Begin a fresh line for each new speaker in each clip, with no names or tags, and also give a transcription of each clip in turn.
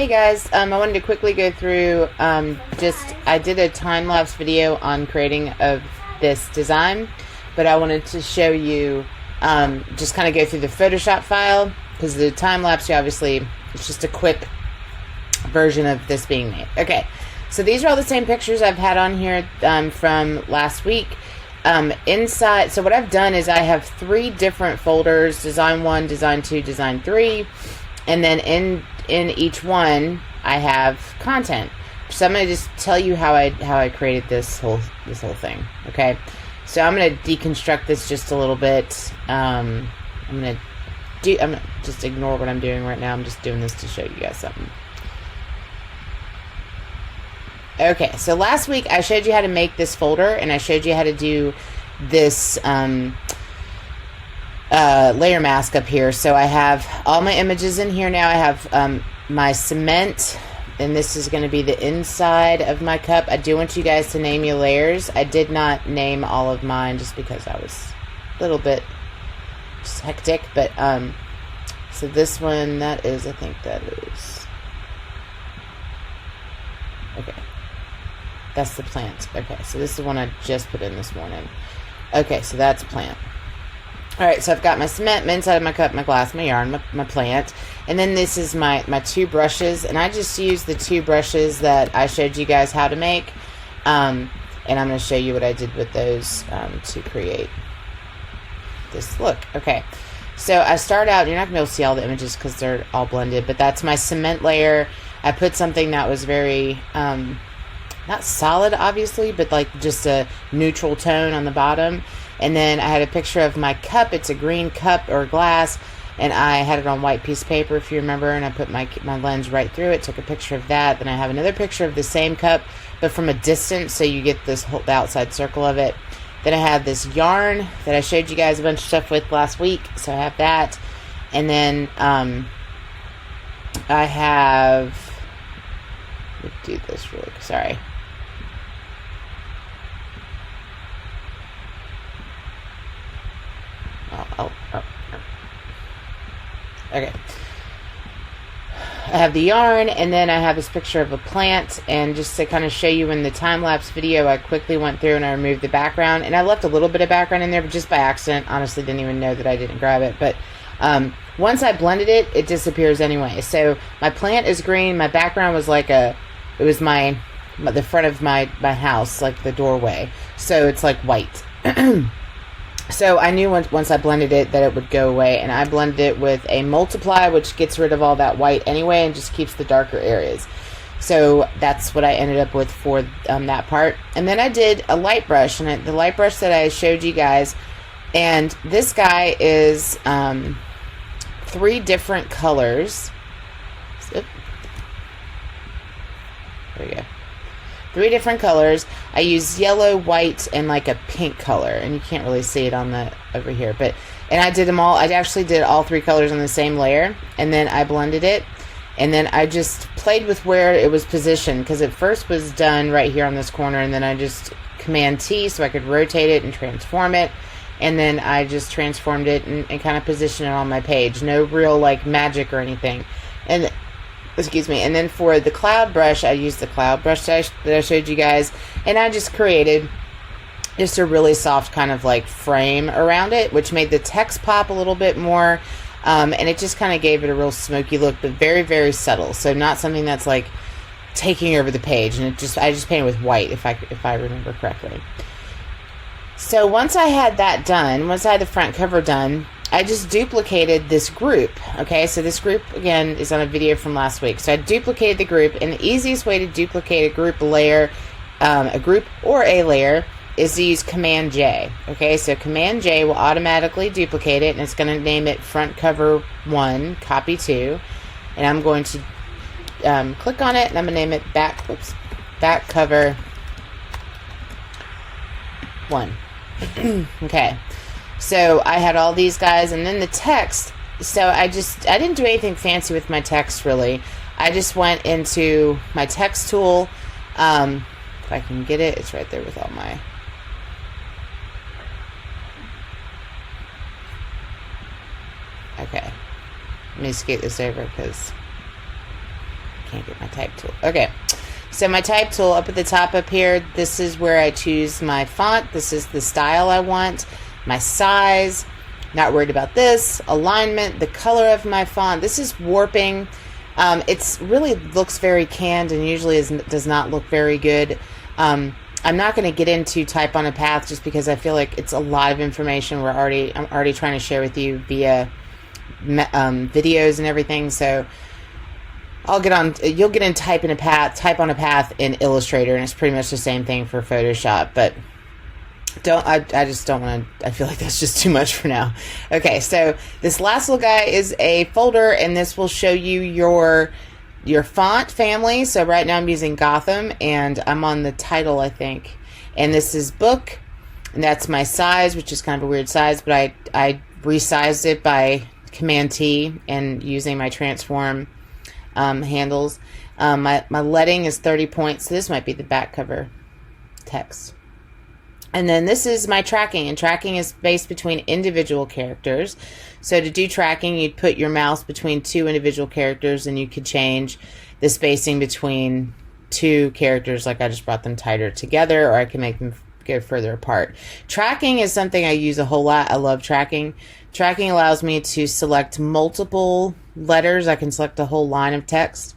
Hey guys, I wanted to quickly go through, I did a time-lapse video on creating of this design, but I wanted to show you, just kind of go through the Photoshop file, because the time-lapse, obviously, it's just a quick version of this being made. Okay, so these are all the same pictures I've had on here from last week. Inside, so what I've done is I have 3 different folders, Design 1, Design 2, Design 3, and then in each one I have content. So I'm going to just tell you how I created this whole thing. Okay, so I'm going to deconstruct this just a little bit. I'm going to just ignore what I'm doing right now. I'm just doing this to show you guys something. Okay, so last week I showed you how to make this folder, and I showed you how to do this layer mask up here. So I have all my images in here now. I have my cement, and this is going to be the inside of my cup. I do want you guys to name your layers. I did not name all of mine just because I was a little bit just hectic, but so this one, that is, I think that is, okay, that's the plant. Okay, so this is the one I just put in this morning. Okay, so that's plant. Alright, so I've got my cement, my inside of my cup, my glass, my yarn, my plant, and then this is my 2 brushes, and I just used the 2 brushes that I showed you guys how to make, and I'm going to show you what I did with those to create this look. Okay, so I start out, you're not going to be able to see all the images because they're all blended, but that's my cement layer. I put something that was very, not solid obviously, but like just a neutral tone on the bottom. And then I had a picture of my cup. It's a green cup or glass, and I had it on white piece of paper, if you remember, and I put my lens right through it, took a picture of that. Then I have another picture of the same cup, but from a distance, so you get this whole, the outside circle of it. Then I have this yarn that I showed you guys a bunch of stuff with last week, so I have that. And then I have, let me do this really quick, sorry. Oh. Okay. I have the yarn, and then I have this picture of a plant, and just to kind of show you in the time-lapse video, I quickly went through and I removed the background, and I left a little bit of background in there, but just by accident. Honestly, didn't even know that I didn't grab it, but once I blended it, it disappears anyway. So my plant is green, my background was like the front of my house, like the doorway, so it's like white. So I knew once I blended it that it would go away, and I blended it with a multiply, which gets rid of all that white anyway and just keeps the darker areas. So that's what I ended up with for that part. And then I did a light brush, and the light brush that I showed you guys, and this guy is 3 different colors. There we go. 3 different colors. I use yellow, white, and like a pink color, and you can't really see it on the over here, but and I did them all. I actually did all 3 colors on the same layer, and then I blended it, and then I just played with where it was positioned, because it first was done right here on this corner, and then I just Command T so I could rotate it and transform it, and then I just transformed it and kind of positioned it on my page. No real like magic or anything. And excuse me. And then for the cloud brush, I used the cloud brush that I showed you guys, and I just created just a really soft kind of like frame around it, which made the text pop a little bit more, and it just kind of gave it a real smoky look, but very, very subtle. So not something that's like taking over the page. And I just painted with white, if I remember correctly. So once I had that done, once I had the front cover done, I just duplicated this group. Okay, so this group, again, is on a video from last week. So I duplicated the group, and the easiest way to duplicate a group layer, a layer, is to use Command J. Okay, so Command J will automatically duplicate it, and it's going to name it front cover 1, copy 2. And I'm going to click on it, and I'm going to name it back cover 1. Okay. So I had all these guys, and then the text. So I didn't do anything fancy with my text really. I just went into my text tool. If I can get it, it's right there with all my. Okay. Let me skate this over because can't get my type tool. Okay, so my type tool up at the top up here, this is where I choose my font. This is the style I want, my size, not worried about this, alignment, the color of my font. This is warping. It's really looks very canned and usually does not look very good. I'm not going to get into type on a path just because I feel like it's a lot of information I'm already trying to share with you via videos and everything. So you'll get in type on a path in Illustrator, and it's pretty much the same thing for Photoshop, but I just don't want to, I feel like that's just too much for now. Okay, so this last little guy is a folder, and this will show you your font family. So right now I'm using Gotham, and I'm on the title, I think, and this is book, and that's my size, which is kind of a weird size, but I resized it by Command T and using my transform handles. My leading is 30 points, so this might be the back cover text. And then this is my tracking, and tracking is spaced between individual characters. So to do tracking, you'd put your mouse between two individual characters, and you could change the spacing between two characters, like I just brought them tighter together, or I can make them go further apart. Tracking is something I use a whole lot. I love tracking. Tracking allows me to select multiple letters. I can select a whole line of text.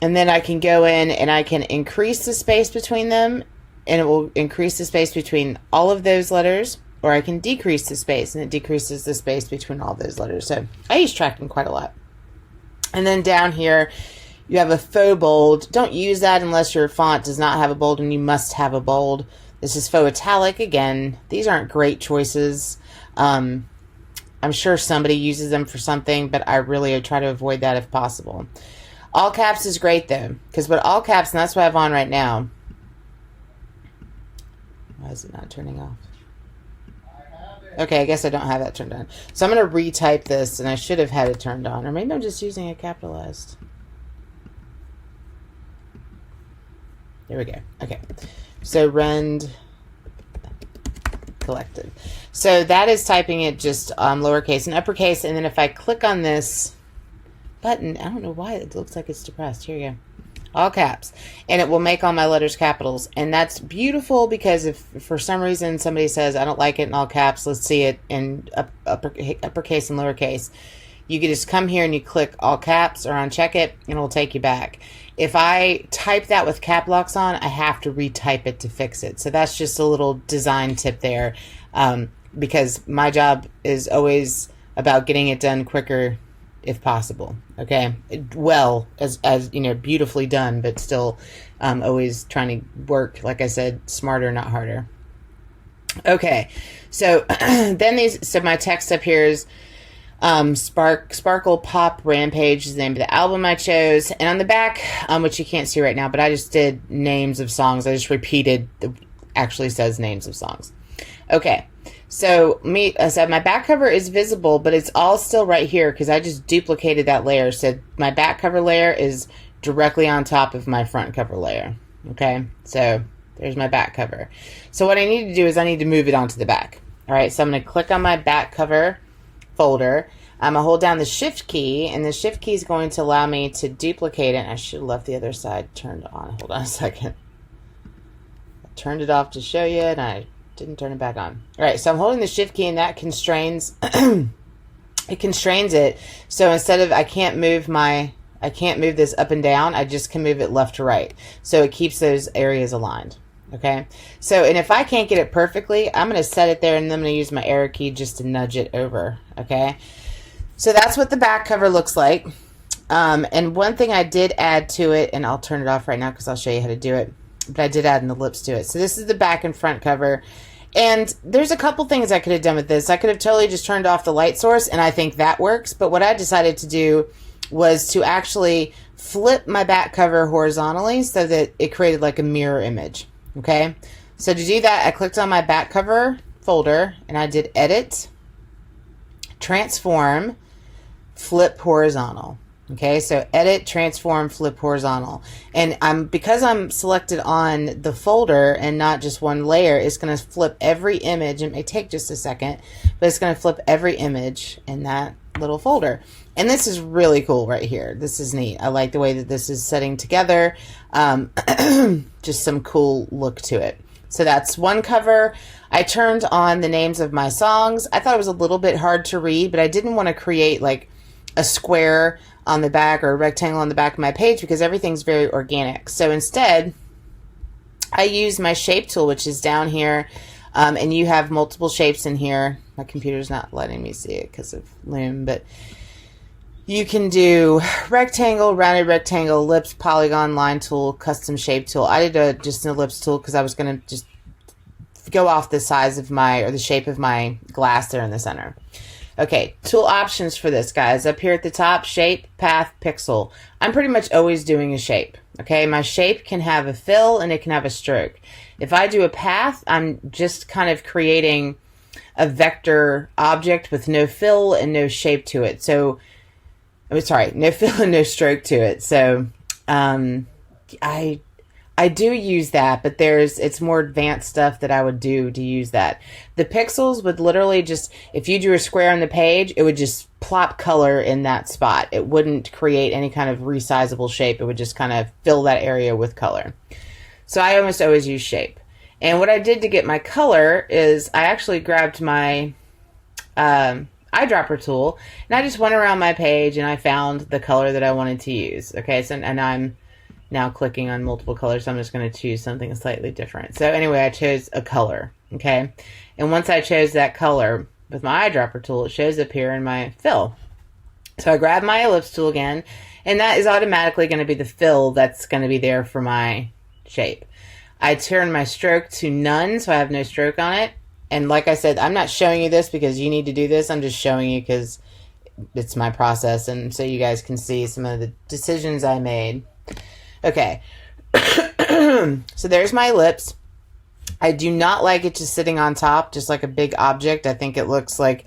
And then I can go in and I can increase the space between them, and it will increase the space between all of those letters, or I can decrease the space and it decreases the space between all those letters. So I use tracking quite a lot. And then down here you have a faux bold. Don't use that unless your font does not have a bold, and you must have a bold. This is faux italic. Again, these aren't great choices. I'm sure somebody uses them for something, but I really try to avoid that if possible. All caps is great though, because with all caps, and that's what I have on right now. Why is it not turning off? Okay, I guess I don't have that turned on. So I'm going to retype this, and I should have had it turned on, or maybe I'm just using it capitalized. There we go. Okay, so rend collected. So that is typing it just lowercase and uppercase, and then if I click on this button, I don't know why it looks like it's depressed. Here you go. All caps, and it will make all my letters capitals, and that's beautiful, because if for some reason somebody says I don't like it in all caps, let's see it in uppercase and lowercase, you can just come here and you click all caps or uncheck it, and it'll take you back. If I type that with cap locks on, I have to retype it to fix it. So that's just a little design tip there, because my job is always about getting it done quicker if possible. Okay, well, as you know, beautifully done, but still always trying to work, like I said, smarter, not harder. Okay, so then so my text up here is Sparkle Pop Rampage is the name of the album I chose, and on the back, which you can't see right now, but I just did names of songs. I just repeated actually says names of songs. Okay, so my back cover is visible, but it's all still right here because I just duplicated that layer. So my back cover layer is directly on top of my front cover layer. Okay, so there's my back cover. So what I need to do is I need to move it onto the back. All right, so I'm going to click on my back cover folder. I'm going to hold down the shift key, and the shift key is going to allow me to duplicate it. I should have left the other side turned on. Hold on a second. I turned it off to show you, and I didn't turn it back on. All right, so I'm holding the shift key, and that constrains it constrains it. So instead of I can't move this up and down, I just can move it left to right. So it keeps those areas aligned. Okay, so and if I can't get it perfectly, I'm going to set it there, and then I'm going to use my arrow key just to nudge it over. Okay, so that's what the back cover looks like. And one thing I did add to it, and I'll turn it off right now because I'll show you how to do it, but I did add an ellipse to it. So this is the back and front cover. And there's a couple things I could have done with this. I could have totally just turned off the light source, and I think that works. But what I decided to do was to actually flip my back cover horizontally so that it created like a mirror image. Okay, so to do that, I clicked on my back cover folder, and I did edit, transform, flip horizontal. Okay, so edit, transform, flip horizontal. And because I'm selected on the folder and not just one layer, it's going to flip every image. It may take just a second, but it's going to flip every image in that little folder. And this is really cool right here. This is neat. I like the way that this is setting together. Just some cool look to it. So that's one cover. I turned on the names of my songs. I thought it was a little bit hard to read, but I didn't want to create like a square on the back or a rectangle on the back of my page because everything's very organic. So instead, I use my shape tool, which is down here, and you have multiple shapes in here. My computer's not letting me see it because of Loom, but you can do rectangle, rounded rectangle, ellipse, polygon, line tool, custom shape tool. I did just an ellipse tool because I was going to just go off the size of my, or the shape of my glass there in the center. Okay, tool options for this, guys. Up here at the top, shape, path, pixel. I'm pretty much always doing a shape. Okay, my shape can have a fill and it can have a stroke. If I do a path, I'm just kind of creating a vector object with no fill and no shape to it. So, I'm sorry, no fill and no stroke to it. So, I do use that, but it's more advanced stuff that I would do to use that. The pixels would literally just, if you drew a square on the page, it would just plop color in that spot. It wouldn't create any kind of resizable shape. It would just kind of fill that area with color. So I almost always use shape. And what I did to get my color is I actually grabbed my eyedropper tool, and I just went around my page and I found the color that I wanted to use. Okay, so, and I'm now clicking on multiple colors, so I'm just going to choose something slightly different. So anyway, I chose a color, okay? And once I chose that color with my eyedropper tool, it shows up here in my fill. So I grab my ellipse tool again, and that is automatically going to be the fill that's going to be there for my shape. I turn my stroke to none, so I have no stroke on it. And like I said, I'm not showing you this because you need to do this. I'm just showing you because it's my process, and so you guys can see some of the decisions I made. Okay, so there's my ellipse. I do not like it just sitting on top, just like a big object. I think it looks like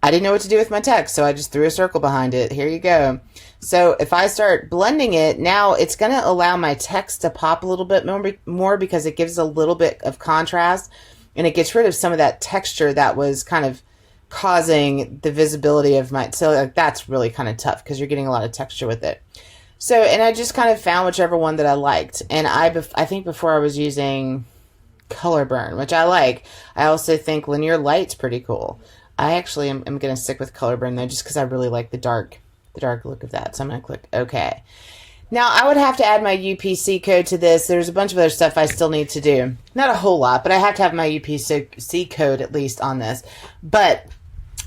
I didn't know what to do with my text, so I just threw a circle behind it. Here you go. So if I start blending it, now it's going to allow my text to pop a little bit more because it gives a little bit of contrast, and it gets rid of some of that texture that was kind of causing the visibility of my, so like that's really kind of tough because you're getting a lot of texture with it. So, and I just kind of found whichever one that I liked. And I think before I was using color burn, which I like. I also think linear light's pretty cool. I actually am going to stick with color burn though, just because I really like the dark look of that. So I'm going to click OK. Now I would have to add my UPC code to this. There's a bunch of other stuff I still need to do. Not a whole lot, but I have to have my UPC code at least on this. But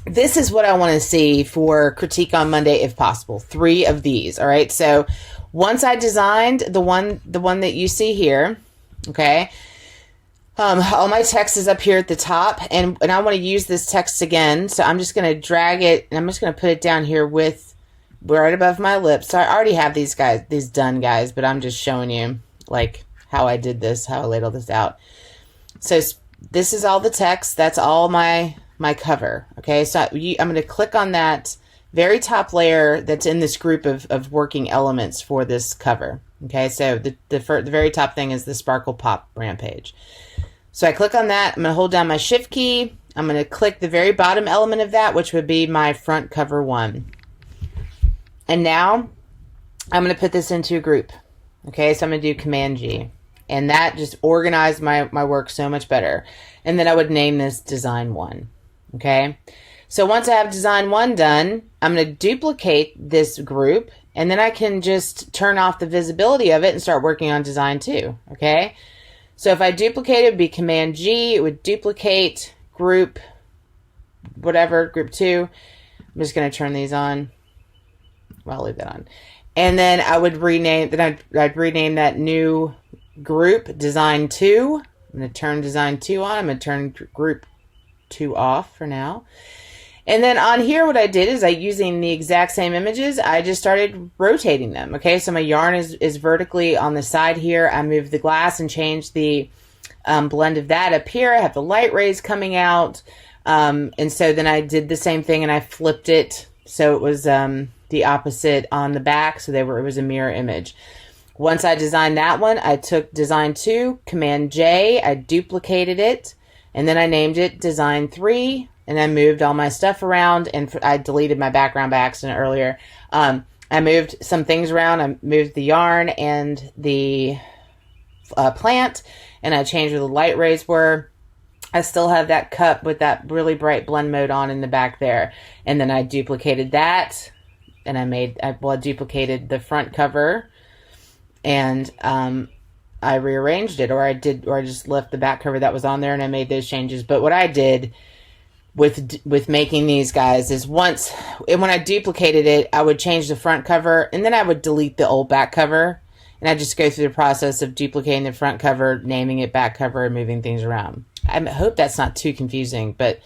this is what I want to see for Critique on Monday, if possible. 3 of these. All right. So once I designed the one that you see here, okay, all my text is up here at the top, and I want to use this text again. So I'm just going to drag it, and I'm just going to put it down here with right above my lips. So I already have these done, guys, but I'm just showing you like how I did this, how I laid all this out. So this is all the text. That's all my cover. Okay, so I'm going to click on that very top layer that's in this group of working elements for this cover. Okay, so the very top thing is the Sparkle Pop Rampage. So I click on that. I'm going to hold down my Shift key. I'm going to click the very bottom element of that, which would be my front cover 1. And now I'm going to put this into a group. Okay, so I'm going to do Command G. And that just organized my work so much better. And then I would name this Design 1. Okay, so once I have Design 1 done, I'm going to duplicate this group, and then I can just turn off the visibility of it and start working on Design 2. Okay, so if I duplicate it, it would be Command G. It would duplicate group, whatever, group 2. I'm just going to turn these on. Well, I'll leave that on. And then I would rename, I'd rename that new group Design 2. I'm going to turn Design 2 on. I'm going to turn group 2 off for now. And then on here, what I did is using the exact same images, I just started rotating them. Okay, so my yarn is vertically on the side here. I moved the glass and changed the blend of that up here. I have the light rays coming out. And so then I did the same thing and I flipped it. So it was the opposite on the back. So it was a mirror image. Once I designed that one, I took Design 2, Command J, I duplicated it. And then I named it Design 3, and I moved all my stuff around, and I deleted my background by accident earlier. I moved some things around. I moved the yarn and the plant, and I changed where the light rays were. I still have that cup with that really bright blend mode on in the back there. And then I duplicated that, and I duplicated the front cover, and I rearranged it, or I just left the back cover that was on there, and I made those changes. But what I did with making these guys is when I duplicated it, I would change the front cover, and then I would delete the old back cover, and I just go through the process of duplicating the front cover, naming it back cover, and moving things around. I hope that's not too confusing, but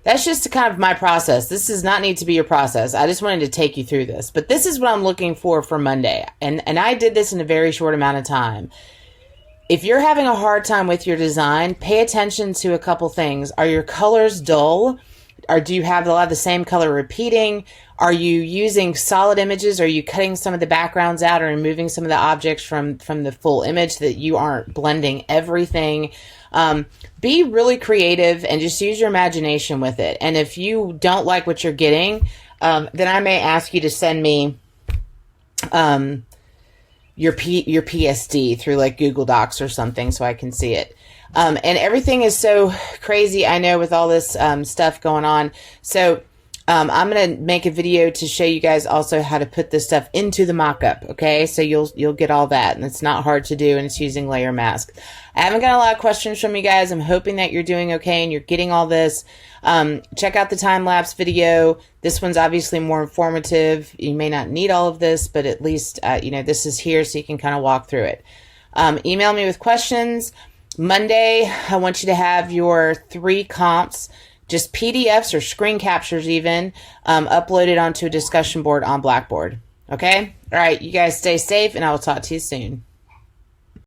that's just kind of my process. This does not need to be your process. I just wanted to take you through this. But this is what I'm looking for Monday. And I did this in a very short amount of time. If you're having a hard time with your design, pay attention to a couple things. Are your colors dull? Or do you have a lot of the same color repeating? Are you using solid images? Are you cutting some of the backgrounds out or removing some of the objects from the full image so that you aren't blending everything? Be really creative and just use your imagination with it. And if you don't like what you're getting, then I may ask you to send me your PSD through like Google Docs or something so I can see it. And everything is so crazy, I know, with all this stuff going on. So I'm going to make a video to show you guys also how to put this stuff into the mock-up, okay? So you'll get all that, and it's not hard to do, and it's using Layer Mask. I haven't got a lot of questions from you guys. I'm hoping that you're doing okay and you're getting all this. Check out the time-lapse video. This one's obviously more informative. You may not need all of this, but at least, this is here so you can kind of walk through it. Email me with questions. Monday, I want you to have your 3 comps, just PDFs or screen captures even, uploaded onto a discussion board on Blackboard. Okay? All right, you guys stay safe, and I will talk to you soon.